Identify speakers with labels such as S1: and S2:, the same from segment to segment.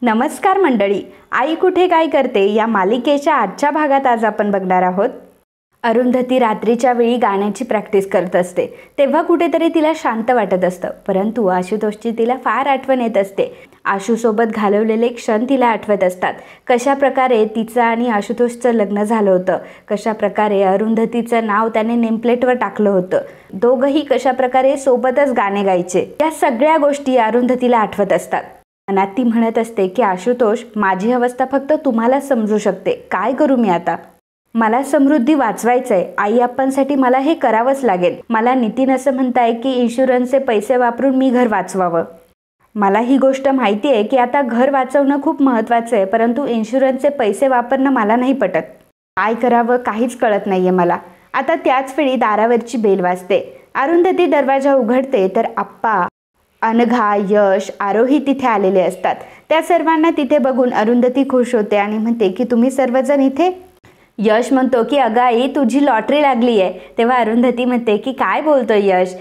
S1: नमस्कार मंडळी, आई कुठे काय करते या मालिकेच्या आजच्या भागात आज आपण बघणार आहोत. अरुंधती रात्रीच्या वेळी गाण्याची प्रॅक्टिस करत असते तेव्हा कुठेतरी तिला शांत वाटत असतं, परंतु आशुतोषची तिला फार आठवण येत असते. आशूसोबत घालवलेले क्षण तिला आठवत असतात. कशा प्रकारे तिचं आणि आशुतोषचं लग्न झालं होतं, कशा प्रकारे अरुंधतीचं नाव त्याने नेमप्लेटवर टाकलं होतं, दोघंही कशा प्रकारे सोबतच गाणे गायचे, या सगळ्या गोष्टी अरुंधतीला आठवत असतात. मनात ती म्हणत असते की आशुतोष, माझी अवस्था फक्त तुम्हाला समजू शकते. काय करू मी आता? मला समृद्धी वाचवायचंय. आई आप्पांसाठी मला हे करावंच लागेल. मला नितीन असं म्हणताय की इन्शुरन्सचे पैसे वापरून मी घर वाचवावं. मला ही गोष्ट माहिती आहे की आता घर वाचवणं खूप महत्त्वाचं आहे, परंतु इन्शुरन्सचे पैसे वापरणं मला नाही पटत. काय करावं काहीच कळत नाहीये मला. आता त्याच वेळी दारावरची बेल वाजते. अरुंधती दरवाजा उघडते तर आप्पा, अनघा, यश, आरोही तिथे आलेले असतात. त्या सर्वांना तिथे बघून अरुंधती खुश होते आणि म्हणते की तुम्ही सर्वजण इथे? यश म्हणतो की अगं आई, तुझी लॉटरी लागली आहे. तेव्हा अरुंधती म्हणते की काय बोलतोय यश?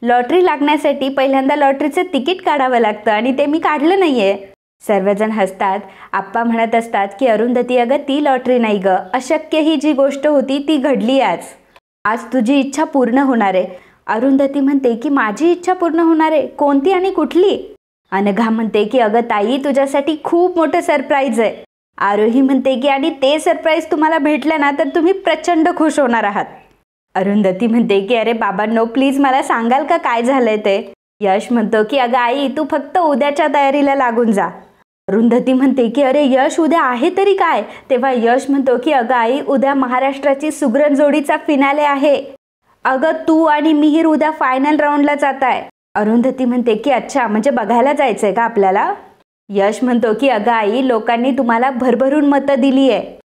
S1: लॉटरी लागण्यासाठी पहिल्यांदा लॉटरीचं तिकीट काढावं लागतं आणि ते मी काढलं नाहीये. सर्वजण हसतात. आप्पा म्हणत असतात की अरुंधती, अगं ती लॉटरी नाही ग, अशक्य ही जी गोष्ट होती ती घडली आज तुझी इच्छा पूर्ण होणार आहे. अरुंधती म्हणते की माझी इच्छा पूर्ण होणार आहे? कोणती आणि कुठली? अनघा म्हणते की अगं ताई, तुझ्यासाठी खूप मोठं सरप्राईज आहे. आरोही म्हणते की आणि ते सरप्राईज तुम्हाला भेटलं ना तर तुम्ही प्रचंड खुश होणार आहात. अरुंधती म्हणते की अरे बाबांनो, प्लीज मला सांगाल का काय झालंय ते? यश म्हणतो की अगं आई, तू फक्त उद्याच्या तयारीला लागून जा. अरुंधती म्हणते की अरे यश, उद्या आहे तरी काय? तेव्हा यश म्हणतो की अगं आई, उद्या महाराष्ट्राची सुगरण जोडीचा फिनाले आहे. अगं तू आणि मिहीर उद्या फायनल राऊंडला जात आहे. अरुंधती म्हणते की अच्छा, म्हणजे बघायला जायचंय का आपल्याला? यश म्हणतो की अगं आई, लोकांनी तुम्हाला भरभरून मतं दिली आहे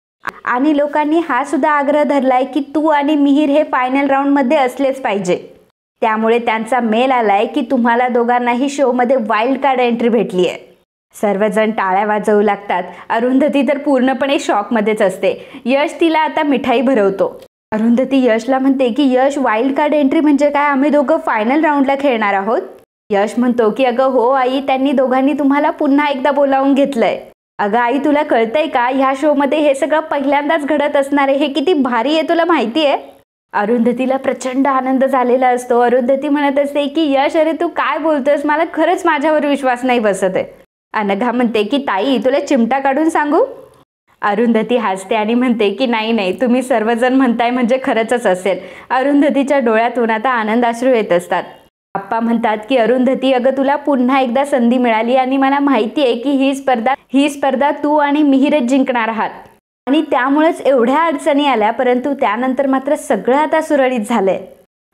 S1: आणि लोकांनी हा सुद्धा आग्रह धरलाय की तू आणि मिहीर हे फायनल राऊंडमध्ये असलेच पाहिजे. त्यामुळे त्यांचा मेल आलाय की तुम्हाला दोघांनाही शोमध्ये वाईल्ड कार्ड एंट्री भेटली आहे. सर्वजण टाळ्या वाजवू लागतात. अरुंधती तर पूर्णपणे शॉकमध्येच असते. यश तिला आता मिठाई भरवतो. अरुंधती यशला म्हणते की यश, वाईल्ड कार्ड एंट्री म्हणजे काय? आम्ही दोघं फायनल राऊंडला खेळणार आहोत? यश म्हणतो की अगं हो आई, त्यांनी दोघांनी तुम्हाला पुन्हा एकदा बोलावून घेतलंय. अगं आई, तुला कळतंय का, ह्या शोमध्ये हे सगळं पहिल्यांदाच घडत असणार आहे. हे किती भारी आहे तुला माहिती आहे? अरुंधतीला प्रचंड आनंद झालेला असतो. अरुंधती म्हणत असते की यश, अरे तू काय बोलतोयस? मला खरंच माझ्यावर विश्वास नाही बसत आहे. अनघा म्हणते की ताई, तुला चिमटा काढून सांगू? अरुंधती हसते आणि म्हणते की नाही, तुम्ही सर्वजण म्हणताय म्हणजे खरंच असेल. अरुंधतीच्या डोळ्यातून आता आनंदाश्रू येत असतात. आप्पा म्हणतात की अरुंधती, अगं तुला पुन्हा एकदा संधी मिळाली आणि मला माहिती आहे की ही स्पर्धा तू आणि मिहीरच जिंकणार आहात आणि त्यामुळेच एवढ्या अडचणी आल्या, परंतु त्यानंतर मात्र सगळं आता सुरळीत झालंय.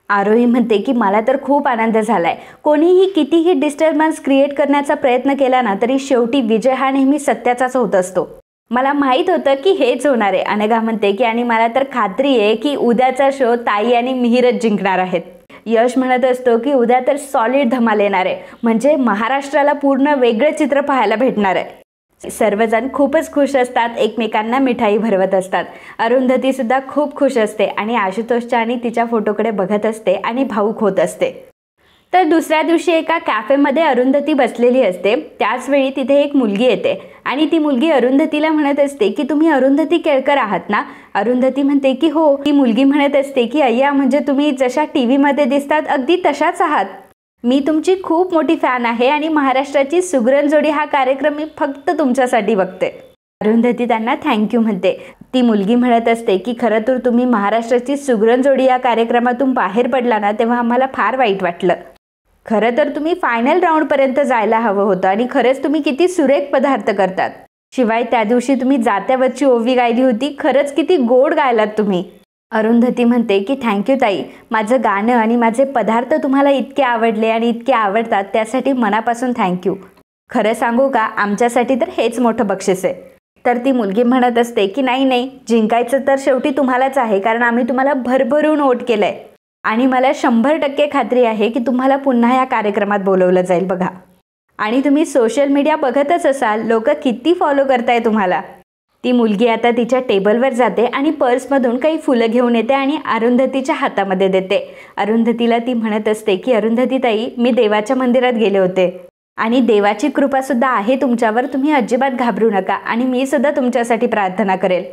S1: आरोही म्हणते की मला तर खूप आनंद झालाय. कोणीही कितीही डिस्टर्बन्स क्रिएट करण्याचा प्रयत्न केला ना तरी शेवटी विजय हा नेहमी सत्याचाच होत असतो. मला माहीत होतं की हेच होणार आहे. अनघा म्हणते की आणि मला तर खात्री आहे की उद्याचा शो ताई आणि मिहीरच जिंकणार आहेत. यश म्हणत असतो की उद्या तर सॉलिड धमाल येणार आहे, म्हणजे महाराष्ट्राला पूर्ण वेगळं चित्र पाहायला भेटणार आहे. सर्वजण खूपच खुश असतात, एकमेकांना मिठाई भरवत असतात. अरुंधती सुद्धा खूप खुश असते आणि आशुतोषच्या आणि तिच्या फोटोकडे बघत असते आणि भावूक होत असते. तर दुसऱ्या दिवशी एका कॅफेमध्ये अरुंधती बसलेली असते. त्याचवेळी तिथे एक मुलगी येते आणि ती मुलगी अरुंधतीला म्हणत असते की तुम्ही अरुंधती केळकर आहात ना? अरुंधती म्हणते की हो. ती मुलगी म्हणत असते की अय्या, म्हणजे तुम्ही जशा टीव्हीमध्ये दिसतात अगदी तशाच आहात. मी तुमची खूप मोठी फॅन आहे आणि महाराष्ट्राची सुगरण जोडी हा कार्यक्रम मी फक्त तुमच्यासाठी बघते. अरुंधती त्यांना थँक्यू म्हणते. ती मुलगी म्हणत असते की खरं तर तुम्ही महाराष्ट्राची सुगरण जोडी या कार्यक्रमातून बाहेर पडला ना तेव्हा आम्हाला फार वाईट वाटलं. खरं तर तुम्ही फायनल राऊंडपर्यंत जायला हवं होतं आणि खरंच तुम्ही किती सुरेख पदार्थ करतात. शिवाय त्या दिवशी तुम्ही जात्यावरची ओवी गायली होती, खरंच किती गोड गायलात तुम्ही. अरुंधती म्हणते की थँक्यू ताई, माझं गाणं आणि माझे पदार्थ तुम्हाला इतके आवडले आणि इतके आवडतात त्यासाठी मनापासून थँक्यू. खरं सांगू का, आमच्यासाठी तर हेच मोठं बक्षीस आहे. तर ती मुलगी म्हणत असते की नाही, जिंकायचं तर शेवटी तुम्हालाच आहे, कारण आम्ही तुम्हाला भरभरून वोट केलंय आणि मला 100% खात्री आहे की तुम्हाला पुन्हा या कार्यक्रमात बोलवलं जाईल बघा. आणि तुम्ही सोशल मीडिया बघतच असाल, लोक किती फॉलो करताय तुम्हाला. ती मुलगी आता तिच्या टेबलवर जाते आणि पर्समधून काही फुलं घेऊन येते आणि अरुंधतीच्या हातामध्ये देते. अरुंधतीला ती म्हणत असते की अरुंधती ताई, मी देवाच्या मंदिरात गेले होते आणि देवाची कृपासुद्धा आहे तुमच्यावर, तुम्ही अजिबात घाबरू नका आणि मी सुद्धा तुमच्यासाठी प्रार्थना करेल.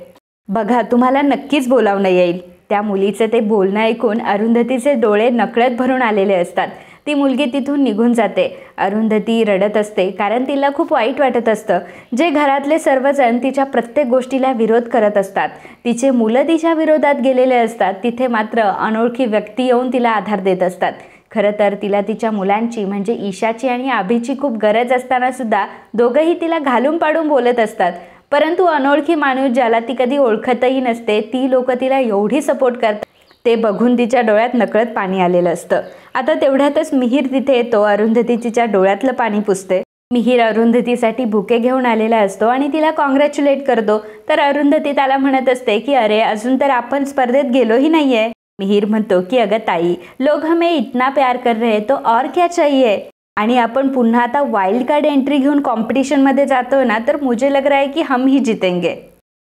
S1: बघा, तुम्हाला नक्कीच बोलावणं येईल. त्या मुलीचे ते बोलणं ऐकून अरुंधतीचे डोळे नकळत भरून आलेले असतात. ती मुलगी तिथून निघून जाते. अरुंधती रडत असते कारण तिला खूप वाईट वाटत असतं. जे घरातले सर्वजण तिच्या प्रत्येक गोष्टीला विरोध करत असतात, तिचे मुलं तिच्या विरोधात गेलेले असतात, तिथे मात्र अनोळखी व्यक्ती येऊन तिला आधार देत असतात. खरं तर तिला तिच्या मुलांची म्हणजे ईशाची आणि आभीची खूप गरज असताना सुद्धा दोघंही तिला घालून पाडून बोलत असतात. परंतु अनोळखी माणूस ज्याला ती कधी ओळखतही नसते, ती लोक तिला एवढी सपोर्ट करतात ते बघून तिच्या डोळ्यात नकळत पाणी आलेलं असतं. आता तेवढ्यातच मिहीर तिथे येतो. अरुंधती तिच्या डोळ्यातलं पाणी पुसते. मिहीर अरुंधतीसाठी बुके घेऊन आलेला असतो आणि तिला कॉंग्रॅच्युलेट करतो. तर अरुंधती त्याला म्हणत असते की अरे, अजून तर आपण स्पर्धेत गेलोही नाहीये. मिहीर म्हणतो की अगं ताई, लोग हमें इतना प्यार कर रहे तो और क्या चाहिए. आणि आपण पुन्हा आता वाइल्ड कार्ड एंट्री घेऊन कॉम्पिटिशनमध्ये जातोय ना, तर मुझे लग रहा है की हम ही जीतेंगे.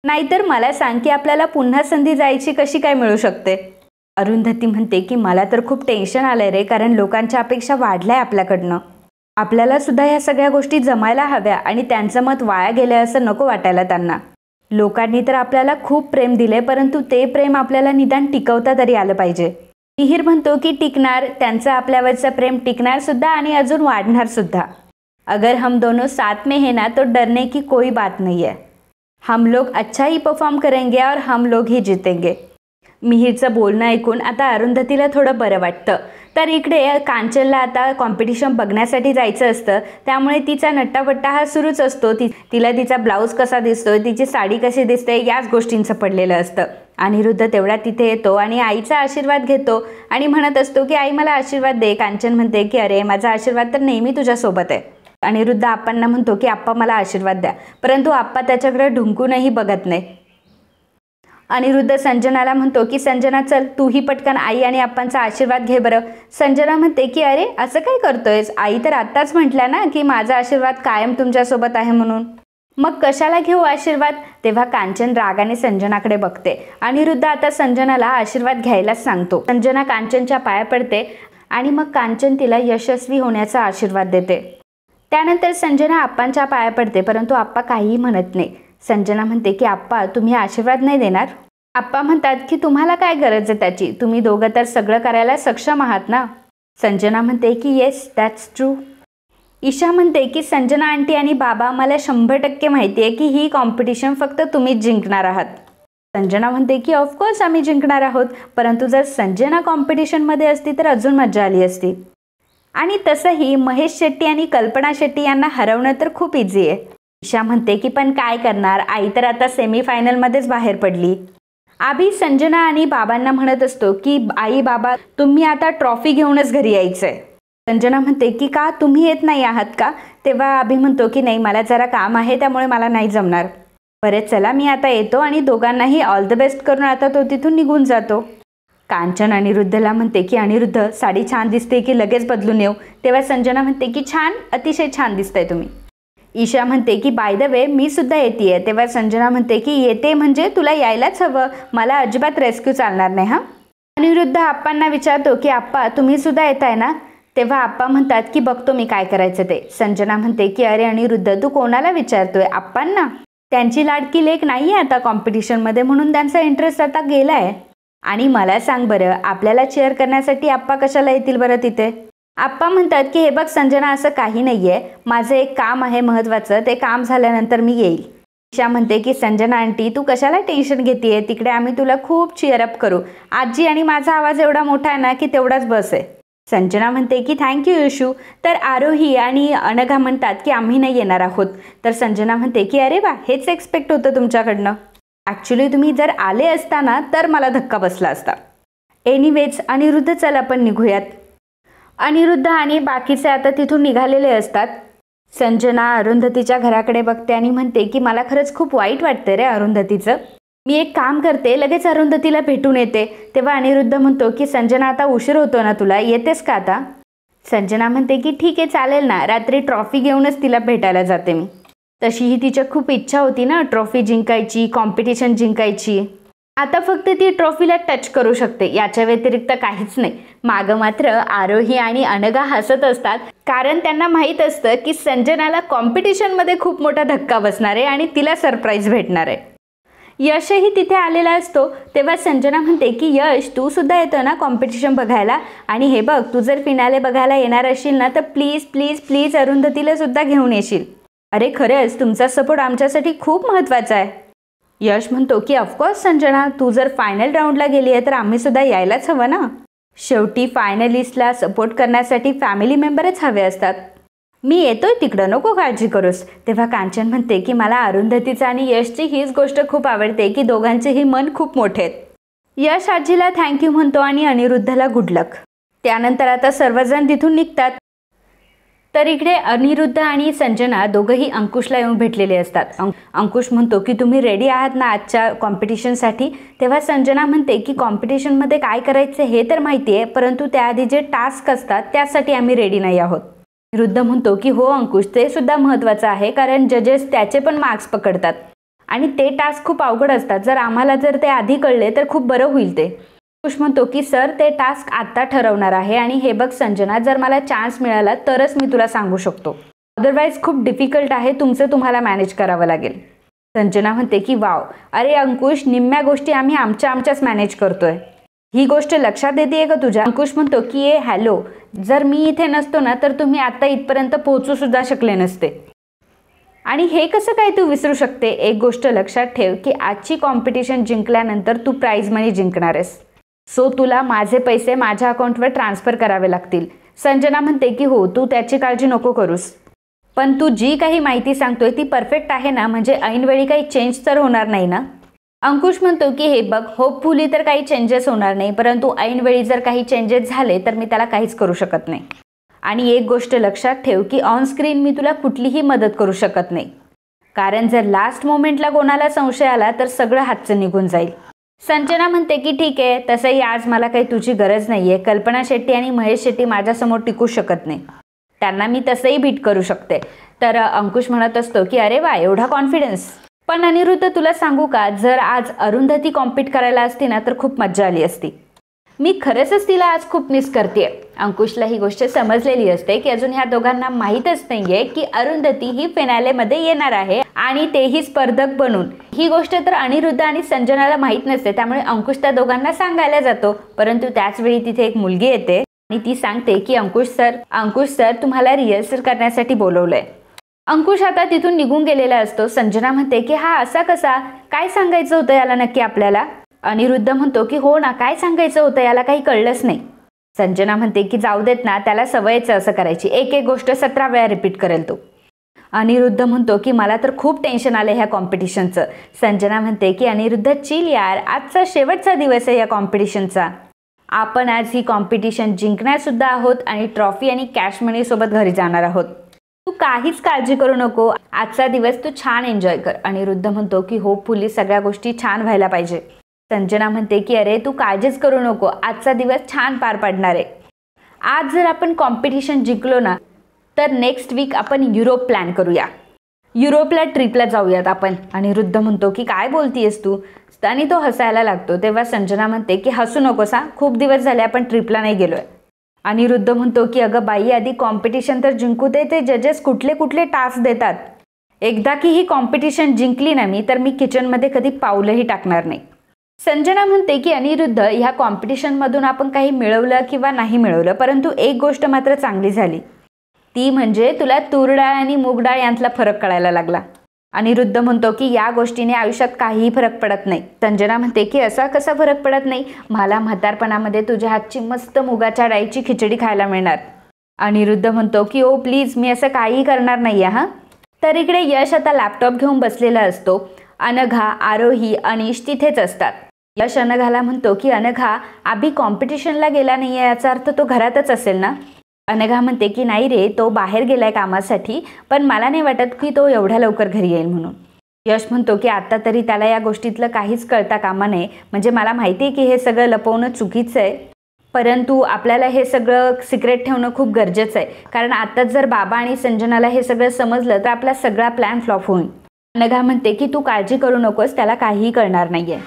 S1: नाहीतर मला सांग की आपल्याला पुन्हा संधी जायची कशी काय मिळू शकते. अरुंधती म्हणते की मला तर खूप टेन्शन आलंय रे, कारण लोकांच्या अपेक्षा वाढल्या आपल्याकडनं. आपल्याला सुद्धा ह्या सगळ्या गोष्टी जमायला हव्या आणि त्यांचं मत वाया गेलं असं नको वाटायला त्यांना. लोकांनी तर आपल्याला खूप प्रेम दिले, परंतु ते प्रेम आपल्याला निदान टिकवता तरी आलं पाहिजे. मिहीर म्हणतो की टिकणार, त्यांचं आपल्यावरचं प्रेम टिकणार सुद्धा आणि अजून वाढणार सुद्धा. अगर हम दोनों साथ में है ना, तो डरने की कोई बात नहीं है. हम लोग अच्छा ही परफॉर्म करेंगे और हम लोग ही जीतेंगे. मिहीरचं बोलणं ऐकून आता अरुंधतीला थोडं बरं वाटतं. तर इकडे कांचनला आता कॉम्पिटिशन बघण्यासाठी जायचं असतं, त्यामुळे तिचा नट्टापट्टा हा सुरूच असतो. तिला तिचा ब्लाऊज कसा दिसतोय, तिची साडी कशी दिसते, याच गोष्टींचं पडलेलं असतं. अनिरुद्ध तेवढा तिथे येतो आणि आईचा आशीर्वाद घेतो आणि म्हणत असतो की आई मला आशीर्वाद दे. कांचन म्हणते की अरे, माझा आशीर्वाद तर नेहमी तुझ्यासोबत आहे. अनिरुद्ध आप्पांना म्हणतो की आप्पा मला आशीर्वाद द्या, परंतु आप्पा त्याच्याकडे ढुंकूनही बघत नाही. अनिरुद्ध संजनाला म्हणतो की संजना चल, तूही पटकन आई आणि आप्पांचा आशीर्वाद घे बरं. संजना म्हणते की अरे, असं काय करतोयस, आई तर आत्ताच म्हटल्या ना की माझा आशीर्वाद कायम तुमच्यासोबत आहे म्हणून, मग कशाला घेऊ आशीर्वाद. तेव्हा कांचन रागाने संजनाकडे बघते. अनिरुद्ध आता संजनाला आशीर्वाद घ्यायलाच सांगतो. संजना कांचनच्या पाया पडते आणि मग कांचन तिला यशस्वी होण्याचा आशीर्वाद देते. त्यानंतर संजना आप्पांच्या पाया पडते, परंतु आप्पा काहीही म्हणत नाही. संजना म्हणते की आप्पा, तुम्ही आशीर्वाद नाही देणार. आप्पा म्हणतात की तुम्हाला काय गरज आहे त्याची, तुम्ही दोघं तर सगळं करायला सक्षम आहात ना. संजना म्हणते की येस, दॅट्स ट्रू. ईशा म्हणते की संजना आंटी आणि बाबा, मला 100% माहिती आहे की ही कॉम्पिटिशन फक्त तुम्हीच जिंकणार आहात. संजना म्हणते की ऑफकोर्स आम्ही जिंकणार आहोत, परंतु जर संजना कॉम्पिटिशनमध्ये असती तर अजून मजा आली असती. आणि तसंही महेश शेट्टी आणि कल्पना शेट्टी यांना हरवणं तर खूप इझी आहे. ईशा म्हणते की पण काय करणार, आई तर आता सेमीफायनलमध्येच बाहेर पडली. आभी संजना आणि बाबांना म्हणत असतो की आई बाबा, तुम्ही आता ट्रॉफी घेऊनच घरी यायचंय. संजना म्हणते की का, तुम्ही येत नाही आहात का. तेव्हा आभी म्हणतो की नाही, मला जरा काम आहे, त्यामुळे मला नाही जमणार. बरे चला, मी आता येतो. आणि दोघांनाही ऑल द बेस्ट करून आता तो तिथून निघून जातो. कांचन अनिरुद्धला म्हणते की अनिरुद्ध, साडी छान दिसते की लगेच बदलून येऊ. तेव्हा संजना म्हणते की छान, अतिशय छान दिसतंय तुम्ही. ईशा म्हणते की बाय द वे, मी सुद्धा येते. तेव्हा संजना म्हणते की येते म्हणजे तुला यायलाच हवं, मला अजिबात रेस्क्यू चालणार नाही हा. अनिरुद्ध आप्पांना विचारतो की आप्पा, तुम्ही सुद्धा येत आहे ना. तेव्हा आप्पा म्हणतात की बघतो मी काय करायचं ते. संजना म्हणते की अरे अनिरुद्ध, तू कोणाला विचारतोय, आप्पांना. त्यांची लाडकी लेक नाही आहे आता कॉम्पिटिशनमध्ये, म्हणून त्यांचा इंटरेस्ट आता गेला आहे. आणि मला सांग बरं, आपल्याला चेअर करण्यासाठी आप्पा कशाला येतील बरं तिथे. आप्पा म्हणतात की हे बघ संजना, असं काही नाही आहे, माझं एक काम आहे महत्त्वाचं, ते काम झाल्यानंतर मी येईल. ईशा म्हणते की संजना आंटी, तू कशाला टेन्शन घेतेय, तिकडे आम्ही तुला खूप चीअरअप करू. आजी आणि माझा आवाज एवढा मोठा आहे ना की तेवढाच बस आहे. संजना म्हणते की थँक्यू यशू. तर आरोही आणि अनघा म्हणतात की आम्ही नाही येणार आहोत. तर संजना म्हणते की अरे वा, हेच एक्सपेक्ट होतं तुमच्याकडनं. ॲक्च्युली तुम्ही जर आले असताना तर मला धक्का बसला असता. एनिवेज अनिरुद्ध, चल आपण निघूयात. अनिरुद्ध आणि बाकीचे आता तिथून निघालेले असतात. संजना अरुंधतीच्या घराकडे बघते आणि म्हणते की मला खरंच खूप वाईट वाटतं रे अरुंधतीचं. मी एक काम करते, लगेच अरुंधतीला भेटून येते. तेव्हा अनिरुद्ध म्हणतो की संजना, आता उशीर होतो ना तुला, येतेस का आता. संजना म्हणते की ठीक आहे, चालेल ना, रात्री ट्रॉफी घेऊनच तिला भेटायला जाते मी. तशीही तिच्या खूप इच्छा होती ना ट्रॉफी जिंकायची, कॉम्पिटिशन जिंकायची. आता फक्त ती ट्रॉफीला टच करू शकते, याच्या व्यतिरिक्त काहीच नाही. मागं मात्र आरोही आणि अनघा हसत असतात, कारण त्यांना माहीत असतं की संजनाला कॉम्पिटिशनमध्ये खूप मोठा धक्का बसणार आहे आणि तिला सरप्राईज भेटणार आहे. यशही तिथे आलेला असतो. तेव्हा संजना म्हणते की यश, तू सुद्धा येतो ना कॉम्पिटिशन बघायला, आणि हे बघ, तू जर फिनाले बघायला येणार असशील ना तर प्लीज प्लीज प्लीज अरुंधतीला सुद्धा घेऊन येशील. अरे खरंच तुमचा सपोर्ट आमच्यासाठी खूप महत्त्वाचा आहे. यश म्हणतो की ऑफकोर्स संजना, तू जर फायनल राऊंडला गेली आहे तर आम्ही सुद्धा यायलाच हवं ना. शेवटी फायनलिस्टला सपोर्ट करण्यासाठी फॅमिली मेंबरच हवे असतात. मी येतोय तिकडं, नको काळजी करूस. तेव्हा कांचन म्हणते की मला अरुंधतीचं आणि यशची हीच गोष्ट खूप आवडते की दोघांचेही मन खूप मोठे आहेत. यश आजीला थँक्यू म्हणतो आणि अनिरुद्धला गुड लक. त्यानंतर आता सर्वजण तिथून निघतात. तर इकडे अनिरुद्ध आणि संजना दोघंही अंकुशला येऊन भेटलेले असतात. अंकुश म्हणतो की तुम्ही रेडी आहात ना आजच्या कॉम्पिटिशनसाठी. तेव्हा संजना म्हणते की कॉम्पिटिशनमध्ये काय करायचं हे तर माहिती आहे, परंतु त्याआधी जे टास्क असतात त्यासाठी आम्ही रेडी नाही आहोत. अनिरुद्ध म्हणतो की हो अंकुश, ते सुद्धा महत्त्वाचं आहे, कारण जजेस त्याचे पण मार्क्स पकडतात आणि ते टास्क खूप अवघड असतात. जर आम्हाला जर ते आधी कळले तर खूप बरं होईल. ते अंकुश म्हणतो की सर, ते टास्क आत्ता ठरवणार आहे आणि हे बघ संजना, जर मला चान्स मिळाला तरच मी तुला सांगू शकतो, अदरवाईज खूप डिफिकल्ट आहे, तुम्हाला मॅनेज करावं लागेल. संजना म्हणते की वाव, अरे अंकुश, निम्म्या गोष्टी आम्ही आमच्याच मॅनेज करतोय, ही गोष्ट लक्षात येते का तुझ्या? अंकुश म्हणतो की हॅलो, जर मी इथे नसतो ना तर तुम्ही आता इथपर्यंत पोहोचू सुद्धा शकले नसते, आणि हे कसं काय तू विसरू शकते? एक गोष्ट लक्षात ठेव की आजची कॉम्पिटिशन जिंकल्यानंतर तू प्राइज मनी जिंकणार आहेस, सो तुला माझे पैसे माझ्या अकाउंटवर ट्रान्सफर करावे लागतील. संजना म्हणते की हो, तू त्याची काळजी नको करूस, पण तू जी काही माहिती सांगतोय ती परफेक्ट आहे ना, म्हणजे ऐनवेळी काही चेंज तर होणार नाही ना? अंकुश म्हणतो की हे बघ, होपफुली तर काही चेंजेस होणार नाही, परंतु ऐनवेळी जर काही चेंजेस झाले तर मी त्याला काहीच करू शकत नाही. आणि एक गोष्ट लक्षात ठेव की ऑन स्क्रीन मी तुला कुठलीही मदत करू शकत नाही, कारण जर लास्ट मोमेंटला कोणाला संशय आला तर सगळं हातचं निघून जाईल. संजना म्हणते की ठीक आहे, तसंही आज मला काही तुझी गरज नाही आहे. कल्पना शेट्टी आणि महेश शेट्टी माझ्यासमोर टिकू शकत नाही, त्यांना मी तसंही बीट करू शकते. तर अंकुश म्हणत असतो की अरे वा, एवढा कॉन्फिडन्स. पण अनिरुद्ध, तुला सांगू का, जर आज अरुंधती कॉम्पीट करायला असती ना तर खूप मज्जा आली असती. मी खरंच तिला आज खूप मिस करते. अंकुशला ही गोष्ट समजलेली असते की अजून ह्या दोघांना माहीतच नाहीये की अरुंधती ही फिनालेमध्ये येणार आहे, आणि तेही स्पर्धक बनून. ही गोष्ट तर अनिरुद्ध आणि संजनाला माहीत नसते, त्यामुळे अंकुश त्या दोघांना सांगायला जातो. परंतु त्याच वेळी तिथे एक मुलगी येते आणि ती सांगते की अंकुश सर तुम्हाला रिहर्सल करण्यासाठी बोलवलंय. अंकुश आता तिथून निघून गेलेला असतो. संजना म्हणते की हा असा कसा, काय सांगायचं होतं याला नक्की आपल्याला? अनिरुद्ध म्हणतो की हो ना, काय सांगायचं होतं याला, काही कळलंच नाही. संजना म्हणते की जाऊ देत ना, त्याला सवयच असं करायची, एक गोष्ट 17 वेळा रिपीट करेल तो. अनिरुद्ध म्हणतो की मला तर खूप टेन्शन आलं ह्या कॉम्पिटिशनचं. संजना म्हणते की अनिरुद्ध चिल यार, आजचा शेवटचा दिवस आहे या कॉम्पिटिशनचा. आपण आज ही कॉम्पिटिशन जिंकणार सुद्धा आहोत आणि ट्रॉफी आणि कॅश मनी सोबत घरी जाणार आहोत. तू काहीच काळजी करू नको, आजचा दिवस तू छान एन्जॉय कर. अनिरुद्ध म्हणतो की होपफुली सगळ्या गोष्टी छान व्हायला पाहिजे. संजना म्हणते की अरे तू काळजीच करू नको, आजचा दिवस छान पार पडणार आहे. आज जर आपण कॉम्पिटिशन जिंकलो ना तर नेक्स्ट वीक आपण युरोप प्लॅन करूया, युरोपला ट्रिपला जाऊयात आपण. अनिरुद्ध म्हणतो की काय बोलतीयस तू, आणि तो हसायला लागतो. तेव्हा संजना म्हणते की हसू नकोस हा, खूप दिवस झाले आपण ट्रिपला नाही गेलोय. अनिरुद्ध म्हणतो की अगं बाई, आधी कॉम्पिटिशन तर जिंकू दे, ते जजेस कुठले कुठले टास्क देतात. एकदा की ही कॉम्पिटिशन जिंकली ना मी, तर मी किचनमध्ये कधी पाऊलही टाकणार नाही. संजना म्हणते की अनिरुद्ध, ह्या कॉम्पिटिशनमधून आपण काही मिळवलं किंवा नाही मिळवलं, परंतु एक गोष्ट मात्र चांगली झाली, ती म्हणजे तुला तूर डाळ आणि मूग डाळ यांतला फरक कळायला लागला. अनिरुद्ध म्हणतो की या गोष्टीने आयुष्यात काहीही फरक पडत नाही. संजना म्हणते की असा कसा फरक पडत नाही, मला म्हातारपणामध्ये तुझ्या हातची मस्त मुगाच्या डाळीची खिचडी खायला मिळणार. अनिरुद्ध म्हणतो की ओ प्लीज, मी असं काहीही करणार नाही आहे हां. तर इकडे यश आता लॅपटॉप घेऊन बसलेला असतो. अनघा, आरोही, अनिश तिथेच असतात. यश अनघाला म्हणतो की अनघा, अभि कॉम्पिटिशनला गेला नाही आहे, याचा अर्थ तो घरातच असेल ना? अनघा म्हणते की नाही रे, तो बाहेर गेलाय कामासाठी, पण मला नाही वाटत की तो एवढ्या लवकर घरी येईल म्हणून. यश म्हणतो की आता तरी त्याला या गोष्टीतलं काहीच कळता कामा नये, म्हणजे मला माहिती आहे की हे सगळं लपवणं चुकीचं आहे, परंतु आपल्याला हे सगळं सिक्रेट ठेवणं खूप गरजेचं आहे, कारण आताच जर बाबा आणि संजनाला हे सगळं समजलं तर आपला सगळा प्लॅन फ्लॉप होईल. अनघा म्हणते की तू काळजी करू नकोस, त्याला काहीही कळणार नाहीये.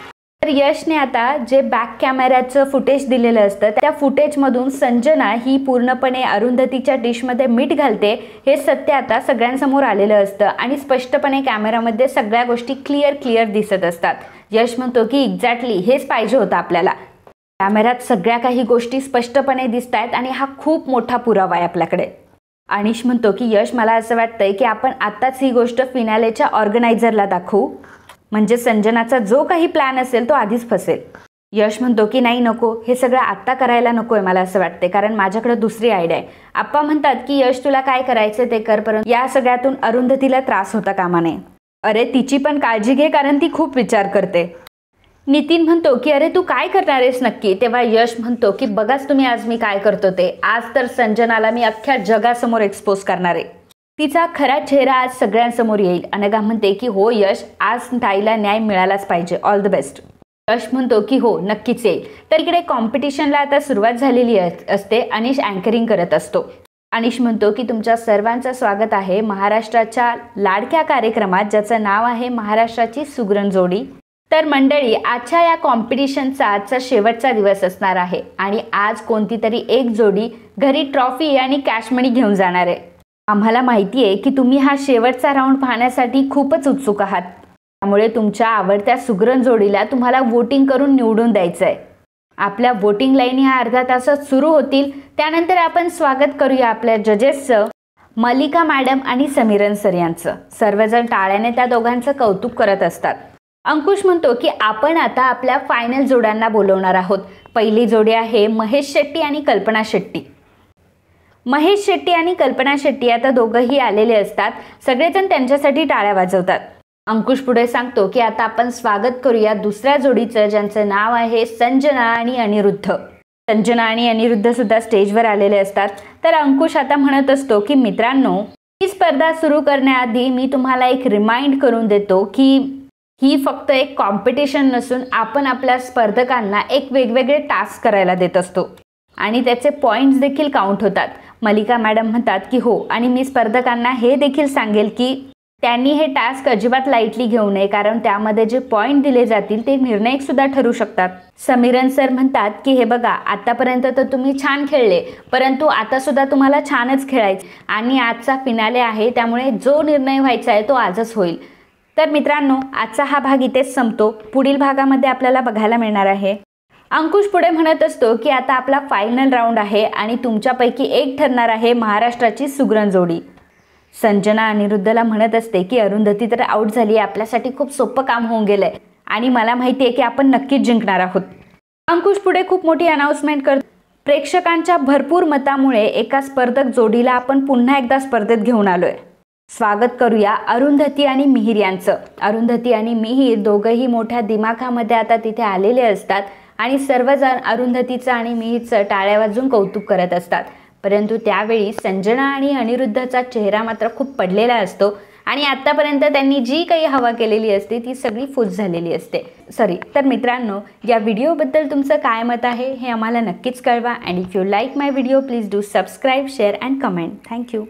S1: तर तर यशने आता जे बॅक कॅमेऱ्याचं फुटेज दिलेलं असतं त्या फुटेजमधून संजना ही पूर्णपणे अरुंधतीच्या डिशमध्ये मीठ घालते हे सत्य आता सगळ्यांसमोर आलेलं असतं आणि स्पष्टपणे कॅमेरामध्ये सगळ्या गोष्टी क्लिअर दिसत असतात. यश म्हणतो की एक्झॅक्टली हेच पाहिजे होतं आपल्याला. कॅमेऱ्यात सगळ्या काही गोष्टी स्पष्टपणे दिसत आहेत आणि हा खूप मोठा पुरावा आहे आपल्याकडे. अनिश म्हणतो की यश मला असं वाटतंय की आपण आत्ताच ही गोष्ट फिनालेच्या ऑर्गनायझरला दाखवू, म्हणजे संजनाचा जो काही प्लॅन असेल तो आधीच फसेल. यश म्हणतो की नाही नको, हे सगळं आत्ता करायला नको आहे मला असं वाटते, कारण माझ्याकडे दुसरी आयडिया आहे. आप्पा म्हणतात की यश तुला काय करायचं ते कर, परंतु या सगळ्यातून अरुंधतीला त्रास होता कामा नये. अरे तिची पण काळजी घे कारण ती खूप विचार करते. नितीन म्हणतो की अरे तू काय करणार आहेस नक्की. तेव्हा यश म्हणतो की बघाच तुम्ही आज मी काय करतो ते. आज तर संजनाला मी अख्ख्या जगासमोर एक्सपोज करणार आहे. तिचा खरा चेहरा आज सगळ्यांसमोर येईल. अनघा म्हणते की हो यश, आज ताईला न्याय मिळालाच पाहिजे, ऑल द बेस्ट. यश म्हणतो की हो नक्कीच येईल. तर इकडे कॉम्पिटिशनला आता सुरुवात झालेली असते. अनिश अँकरिंग करत असतो. अनिश म्हणतो की तुमच्या सर्वांचं स्वागत आहे महाराष्ट्राच्या लाडक्या कार्यक्रमात, ज्याचं नाव आहे महाराष्ट्राची सुगरण जोडी. तर मंडळी, आजच्या या कॉम्पिटिशनचा आजचा शेवटचा दिवस असणार आहे आणि आज कोणती तरी एक जोडी घरी ट्रॉफी आणि कॅश मनी घेऊन जाणार आहे. आम्हाला माहिती आहे की तुम्ही हा शेवटचा राऊंड पाहण्यासाठी खूपच उत्सुक आहात. त्यामुळे तुमच्या आवडत्या सुगरण जोडीला तुम्हाला वोटिंग करून निवडून द्यायचं आहे. आपल्या वोटिंग लाईन ह्या अर्ध्या तासात सुरू होतील. त्यानंतर आपण स्वागत करूया आपल्या जजेसचं, मल्लिका मॅडम आणि समीरन सर यांचं. सर्वजण टाळ्याने त्या दोघांचं कौतुक करत असतात. अंकुश म्हणतो की आपण आता आपल्या फायनल जोड्यांना बोलवणार आहोत. पहिली जोडी आहे महेश शेट्टी आणि कल्पना शेट्टी. महेश शेट्टी आणि कल्पना शेट्टी आता दोघंही आलेले असतात. सगळेजण त्यांच्यासाठी टाळ्या वाजवतात. अंकुश पुढे सांगतो की आता आपण स्वागत करूया दुसऱ्या जोडीचं, ज्यांचं नाव आहे संजना आणि अनिरुद्ध. संजना आणि अनिरुद्ध सुद्धा स्टेजवर आलेले असतात. तर अंकुश आता म्हणत असतो की मित्रांनो, ही स्पर्धा सुरू करण्याआधी मी तुम्हाला एक रिमाइंड करून देतो की ही फक्त एक कॉम्पिटिशन नसून आपण आपल्या स्पर्धकांना एक वेगवेगळे टास्क करायला देत असतो आणि त्याचे पॉईंट्स देखील काउंट होतात. मल्लिका मॅडम म्हणतात की हो, आणि मी स्पर्धकांना हे देखील सांगेल की त्यांनी हे टास्क अजिबात लाईटली घेऊ नये, कारण त्यामध्ये जे पॉईंट दिले जातील ते निर्णायक सुद्धा ठरू शकतात. समीरन सर म्हणतात की हे बघा, आतापर्यंत तर तुम्ही छान खेळले, परंतु आता सुद्धा तुम्हाला छानच खेळायचं आणि आजचा फिनाले आहे, त्यामुळे जो निर्णय व्हायचा आहे तो आजच होईल. तर मित्रांनो, आजचा हा भाग इथेच संपतो. पुढील भागामध्ये आपल्याला बघायला मिळणार आहे. अंकुश पुढे म्हणत असतो की आता आपला फायनल राऊंड आहे आणि तुमच्यापैकी एक ठरणार आहे महाराष्ट्राची सुगरण जोडी. संजना अनिरुद्धला म्हणत असते की अरुंधती तर आउट झाली आहे, आपल्यासाठी खूप सोपं काम होऊन गेलंय आणि मला माहिती आहे की आपण नक्कीच जिंकणार आहोत. अंकुश पुढे खूप मोठी अनाउन्समेंट करतो. प्रेक्षकांच्या भरपूर मतामुळे एका स्पर्धक जोडीला आपण पुन्हा एकदा स्पर्धेत घेऊन आलोय. स्वागत करूया अरुंधती आणि मिहीर यांचं. अरुंधती आणि मिहीर दोघंही मोठ्या दिमाखामध्ये आता तिथे आलेले असतात आणि सर्वजण अरुंधतीचं आणि मिहीरचं टाळ्या वाजवून कौतुक करत असतात. परंतु त्यावेळी संजना आणि अनिरुद्धचा चेहरा मात्र खूप पडलेला असतो आणि आत्तापर्यंत त्यांनी जी काही हवा केलेली असते ती सगळी फुस झालेली असते. तर मित्रांनो, या व्हिडिओबद्दल तुमचं काय मत आहे हे आम्हाला नक्कीच कळवा. And if you like my video please do subscribe, share and comment. Thank you.